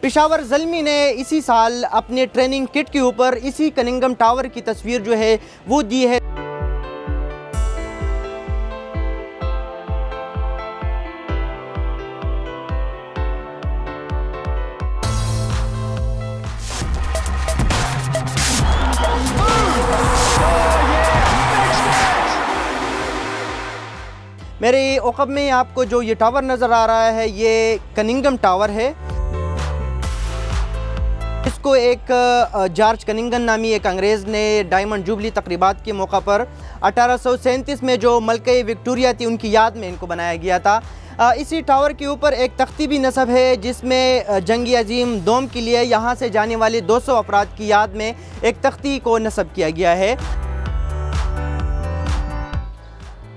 پشاور زلمی نے اسی سال اپنے ٹریننگ کٹ کے اوپر اسی کننگھم ٹاور کی تصویر جو ہے وہ دی ہے۔ میرے عقب میں آپ کو جو یہ ٹاور نظر آ رہا ہے یہ کننگھم ٹاور ہے۔ اس کو ایک جارج کننگھم نامی ایک انگریز نے ڈائمنڈ جوبلی تقریبات کے موقع پر 1837 میں جو ملکہ وکٹوریہ تھی ان کی یاد میں ان کو بنایا گیا تھا۔ اسی ٹاور کے اوپر ایک تختی بھی نصب ہے جس میں جنگ عظیم دوم کے لیے یہاں سے جانے والے 200 افراد کی یاد میں ایک تختی کو نصب کیا گیا ہے۔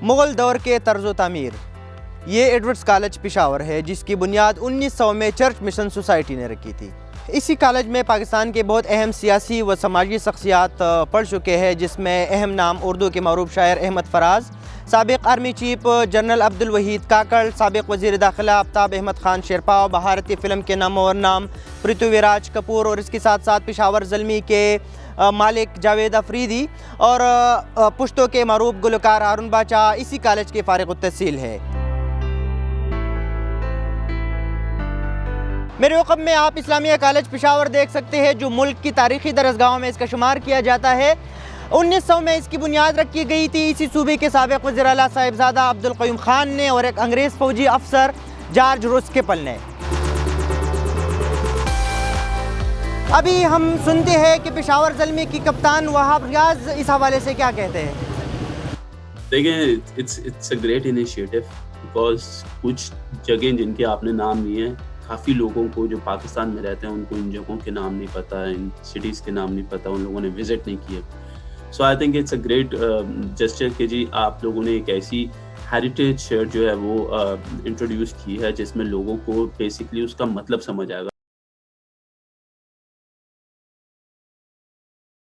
مغل دور کے طرز و تعمیر، یہ ایڈورڈز کالج پشاور ہے جس کی بنیاد 1900 میں چرچ مشن سوسائٹی نے رکھی تھی۔ اسی کالج میں پاکستان کے بہت اہم سیاسی و سماجی شخصیات پڑھ چکے ہیں، جس میں اہم نام اردو کے معروف شاعر احمد فراز، سابق army chief general Abdul Waheed Kakar, سابق وزیر داخلہ آفتاب احمد خان شیرپاؤ، بھارتی فلم کے نامور نام پرتھوی راج کپور، اور اس کے ساتھ ساتھ پشاور زلمی کے مالک جاوید افریدی اور پشتو کے معروف گلوکار ہارون باچا اسی کالج کے فارغ التحصیل ہے۔ میرے عقب میں آپ اسلامیہ کالج پشاور دیکھ سکتے ہیں جو ملک کی تاریخی درسگاہوں میں اس کا شمار کیا جاتا ہے۔ 1900 میں اس کی بنیاد رکھی گئی تھی اسی صوبے کے سابق وزیر اعلیٰ صاحبزادہ عبدالقیوم خان نے اور ایک انگریز فوجی افسر جارج روسکپل نے۔ ابھی ہم سنتے ہیں کہ پشاور زلمی کی کپتان وہاب ریاض اس حوالے سے کیا کہتے ہیں۔ دیکھیں it's a great initiative because کچھ جگہیں جن کے آپ نے نام لیے ہیں، کافی لوگوں کو جو پاکستان میں رہتے ہیں ان کو ان جگہوں کے نام نہیں پتہ، ان سٹیز کے نام نہیں پتہ، ان لوگوں نے وزٹ نہیں کیے۔ So I think it's a great gesture کہ جی آپ لوگوں نے ایک ایسی ہیریٹیج شیئر جو ہے وہ انٹروڈیوس کی ہے جس میں لوگوں کو بیسکلی اس کا مطلب سمجھ آئے گا۔